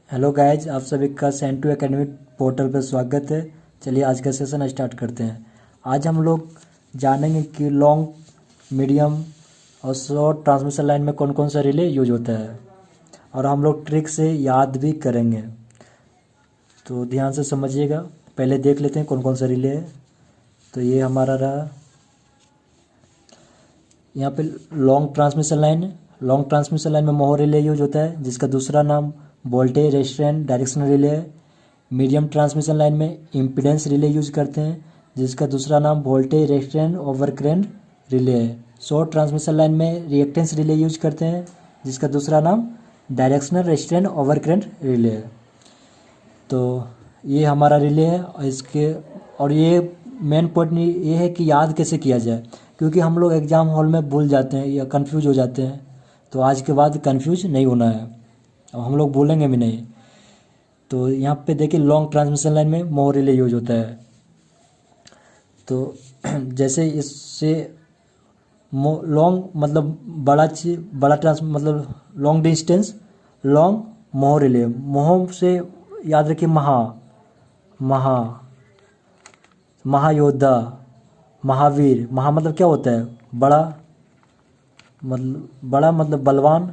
Hello guys, आप सभी का सेंटू एकेडमी पोर्टल पर स्वागत है। चलिए आज का सेशन स्टार्ट करते हैं। आज हम लोग जानेंगे कि लॉन्ग, मीडियम और शॉर्ट ट्रांसमिशन लाइन में कौन कौन सा रिले यूज होता है, और हम लोग ट्रिक से याद भी करेंगे। तो ध्यान से समझिएगा। पहले देख लेते हैं कौन कौन सा रिले है। तो ये हमारा रहा, यहाँ पे लॉन्ग ट्रांसमिशन लाइन है। लॉन्ग ट्रांसमिशन लाइन में मोहर रिले यूज होता है, जिसका दूसरा नाम वोल्टेज रेस्ट्रेंट डायरेक्शनल रिले है। मीडियम ट्रांसमिशन लाइन में इम्पीडेंस रिले यूज करते हैं, जिसका दूसरा नाम voltage restaurant over current relay है। शॉर्ट ट्रांसमिशन लाइन में रिएक्टेंस रिले यूज करते हैं, जिसका दूसरा नाम directional restaurant over current relay है। तो ये हमारा रिले है। और ये मेन पॉइंट ये है कि याद कैसे किया जाए, क्योंकि हम लोग एग्ज़ाम हॉल में भूल जाते हैं या कंफ्यूज हो जाते हैं। तो आज के बाद कंफ्यूज नहीं होना है, और हम लोग भूलेंगे भी नहीं। तो यहाँ पे देखिए, लॉन्ग ट्रांसमिशन लाइन में मोर रिले यूज होता है। तो जैसे इससे लॉन्ग मतलब मतलब लॉन्ग डिस्टेंस, लॉन्ग मोर रिले। मोह से याद रखिए महायोद्धा, महावीर। महा मतलब क्या होता है? बड़ा मतलब बलवान।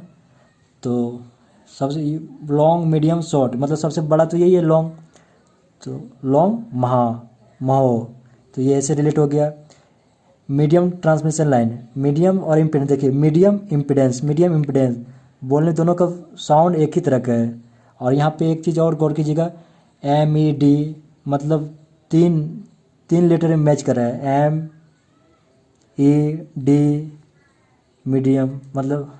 तो सबसे लॉन्ग, मीडियम, शॉर्ट मतलब सबसे बड़ा तो यही है लॉन्ग। तो लॉन्ग महो, तो ये ऐसे रिलेट हो गया। मीडियम ट्रांसमिशन लाइन, मीडियम और इम्पीडेंस। देखिए, मीडियम इम्पीडेंस बोलने दोनों का साउंड एक ही तरह का है। और यहाँ पे एक चीज़ और गौर कीजिएगा, MED मतलब तीन लेटर में मैच कर रहा है। MED मीडियम मतलब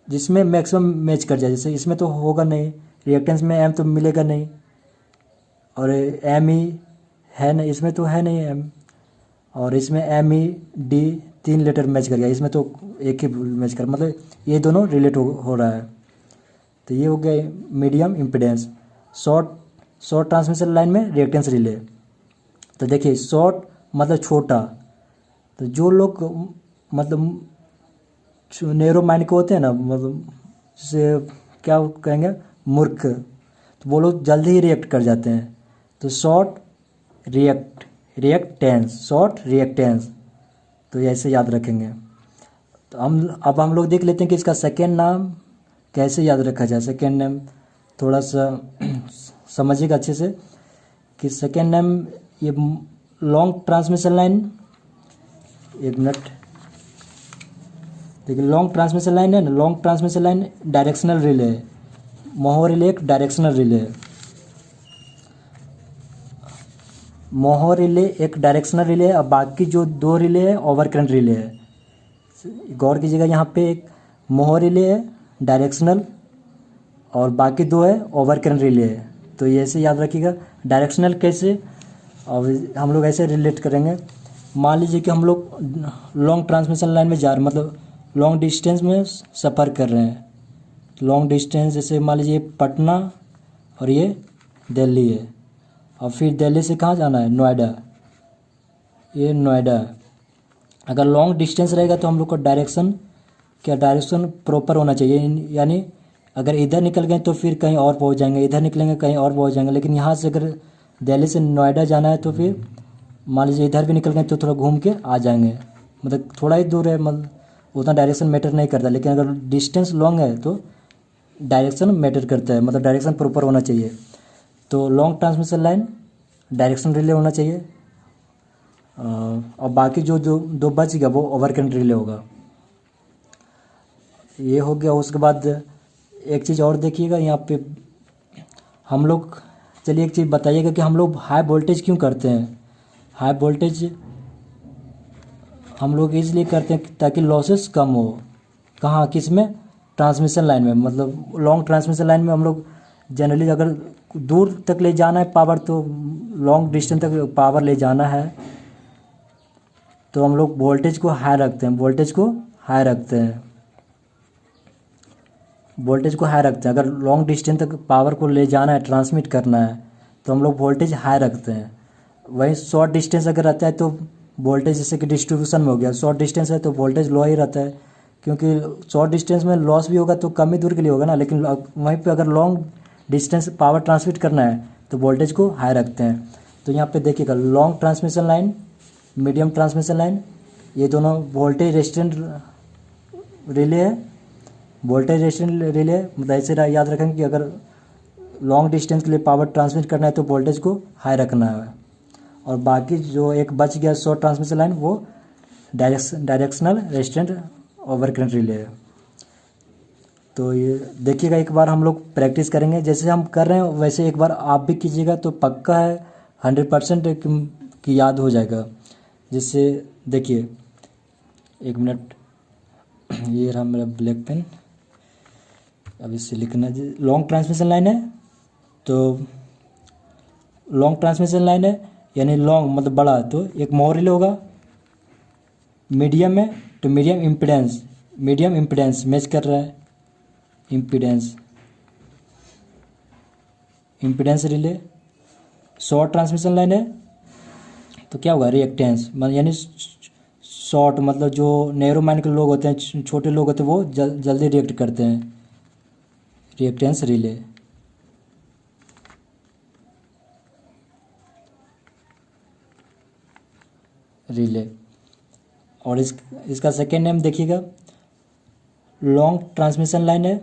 जिसमें मैक्सिमम मैच कर जाए। जैसे इसमें तो होगा नहीं, रिएक्टेंस में M तो मिलेगा नहीं, और ME है नहीं, इसमें तो है नहीं M। और इसमें MED 3 लेटर मैच कर गया, इसमें तो एक ही मैच कर, मतलब ये दोनों रिलेट हो रहा है। तो ये हो गया medium impedance. Short transmission line में रिएक्टेंस रिले। तो देखिए, शॉर्ट मतलब छोटा। तो जो लोग मतलब नैरो माइंड के होते हैं ना, मतलब जैसे क्या कहेंगे, मूर्ख, तो वो लोग जल्दी ही रिएक्ट कर जाते हैं। तो शॉर्ट रिएक्टेंस, तो ऐसे याद रखेंगे। तो अब हम लोग देख लेते हैं कि इसका सेकेंड नाम कैसे याद रखा जाए। सेकेंड नेम थोड़ा सा समझिएगा अच्छे से कि सेकेंड नेम, ये लॉन्ग ट्रांसमिशन लाइन, एक मिनट। देखिए, लॉन्ग ट्रांसमिशन लाइन है ना, long transmission line directional relay है। मोहर रिले एक डायरेक्शनल रिले है। मोहर रिले एक डायरेक्शनल रिले है, और बाकी जो 2 रिले है ओवर करंट रिले है। गौर कीजिएगा, यहाँ पे एक मोहर रिले है डायरेक्शनल, और बाकी 2 है ओवर करंट रिले है। तो ये ऐसे याद रखिएगा। डायरेक्शनल कैसे, और हम लोग ऐसे रिलेट करेंगे। मान लीजिए कि हम लोग लॉन्ग ट्रांसमिशन लाइन में जा रहे हैं, मतलब लॉन्ग डिस्टेंस में सफ़र कर रहे हैं। लॉन्ग डिस्टेंस जैसे मान लीजिए पटना और ये दिल्ली है, और फिर दिल्ली से कहाँ जाना है? नोएडा। ये नोएडा। अगर लॉन्ग डिस्टेंस रहेगा तो हम लोग को डायरेक्शन प्रॉपर होना चाहिए। यानी अगर इधर निकल गए तो फिर कहीं और पहुंच जाएंगे, इधर निकलेंगे कहीं और पहुंच जाएंगे। लेकिन यहाँ से अगर दिल्ली से नोएडा जाना है तो फिर मान लीजिए इधर भी निकल गए तो थोड़ा घूम के आ जाएंगे, मतलब थोड़ा ही दूर है, मतलब उतना डायरेक्शन मैटर नहीं करता। लेकिन अगर डिस्टेंस लॉन्ग है तो डायरेक्शन मैटर करता है, मतलब डायरेक्शन प्रॉपर होना चाहिए। तो long transmission line direction relay होना चाहिए, और बाकी जो दो बच गया वो ओवर करंट रिले होगा। ये हो गया। उसके बाद एक चीज़ और देखिएगा यहाँ पे, हम लोग, चलिए एक चीज़ बताइएगा कि हम लोग हाई वोल्टेज क्यों करते हैं। हाई वोल्टेज हम लोग इसलिए करते हैं ताकि लॉसेस कम हो। कहाँ, किस में? ट्रांसमिशन लाइन में। मतलब लॉन्ग ट्रांसमिशन लाइन में हम लोग जनरली अगर दूर तक ले जाना है पावर, तो लॉन्ग डिस्टेंस तक पावर ले जाना है, तो हम लोग वोल्टेज को हाई रखते हैं। अगर लॉन्ग डिस्टेंस तक पावर को ले जाना है, ट्रांसमिट करना है, तो हम लोग वोल्टेज हाई रखते हैं। वहीं शॉर्ट डिस्टेंस अगर रहता है तो वोल्टेज, जैसे कि डिस्ट्रीब्यूशन में हो गया, शॉर्ट डिस्टेंस है तो वोल्टेज लो ही रहता है, क्योंकि शॉर्ट डिस्टेंस में लॉस भी होगा तो कम ही दूर के लिए होगा ना। लेकिन वहीं पे अगर लॉन्ग डिस्टेंस पावर ट्रांसमिट करना है तो वोल्टेज को हाई रखते हैं। तो यहाँ पे देखिएगा long transmission line, medium transmission line, ये दोनों वोल्टेज रेजिस्टेंट रिले है। वोल्टेज रेजिस्टेंट रिले मतलब ऐसे याद रखेंगे कि अगर लॉन्ग डिस्टेंस के लिए पावर ट्रांसमिट करना है तो वोल्टेज को हाई रखना है। और बाकी जो एक बच गया शॉर्ट ट्रांसमिशन लाइन वो directional resistant over current relay है। तो ये देखिएगा एक बार हम लोग प्रैक्टिस करेंगे, जैसे हम कर रहे हैं वैसे एक बार आप भी कीजिएगा तो पक्का है 100% की याद हो जाएगा। जिससे देखिए, एक मिनट, ये रहा मेरा ब्लैक पेन, अब इससे लिखना। लॉन्ग ट्रांसमिशन लाइन है तो लॉन्ग ट्रांसमिशन लाइन है यानी लॉन्ग मतलब बड़ा, तो एक मोर रिले होगा। मीडियम है तो मीडियम इम्पिडेंस मैच कर रहा है, impedance relay. Short transmission line है तो क्या होगा, रिएक्टेंस मतलब यानी शॉर्ट मतलब जो नैरो माइंड के लोग होते हैं, छोटे लोग होते हैं, वो जल्दी रिएक्ट करते हैं, रिएक्टेंस रिले। और इसका सेकेंड नेम देखिएगा, लॉन्ग ट्रांसमिशन लाइन है।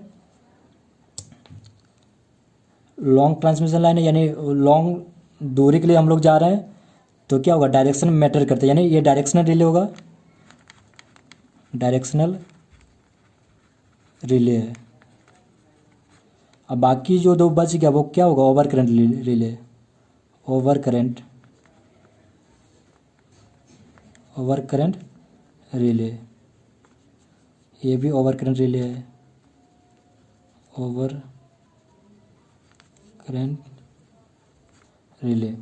लॉन्ग ट्रांसमिशन लाइन है यानी लॉन्ग दूरी के लिए हम लोग जा रहे हैं तो क्या होगा, डायरेक्शन मैटर करता है, यानी ये डायरेक्शनल रिले होगा, डायरेक्शनल रिले है। अब बाकी जो दो बच गया वो क्या होगा, over current relay, over current relay. ये भी ओवर करंट रिले है, ओवर करंट रिले।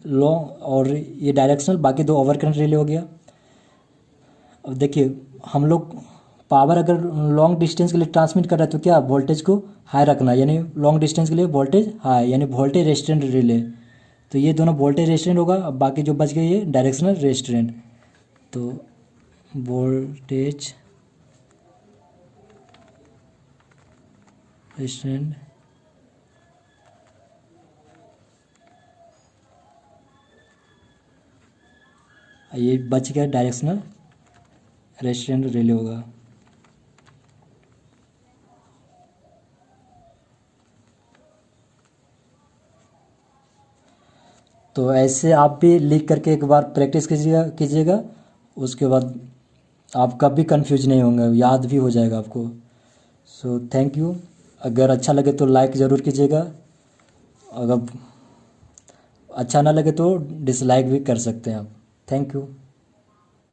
लॉन्ग और ये डायरेक्शनल, बाकी दो ओवर करंट रिले हो गया। अब देखिए हम लोग पावर अगर लॉन्ग डिस्टेंस के लिए ट्रांसमिट कर रहा है तो क्या वोल्टेज को हाई रखना है, यानी लॉन्ग डिस्टेंस के लिए वोल्टेज हाई, यानी वोल्टेज रेजिस्टेंट रिले। तो ये दोनों वोल्टेज रेजिस्टेंट होगा। अब बाकी जो बच गए ये डायरेक्शनल रेजिस्टेंट, तो वोल्टेज रेजिस्टेंट ये बच गया डायरेक्शनल रेजिस्टेंट रिले होगा। तो ऐसे आप भी लिख करके एक बार प्रैक्टिस कीजिएगा, उसके बाद आप कभी कंफ्यूज नहीं होंगे, याद भी हो जाएगा आपको। So thank you. अगर अच्छा लगे तो लाइक ज़रूर कीजिएगा, अगर अच्छा ना लगे तो डिसलाइक भी कर सकते हैं आप। Thank you.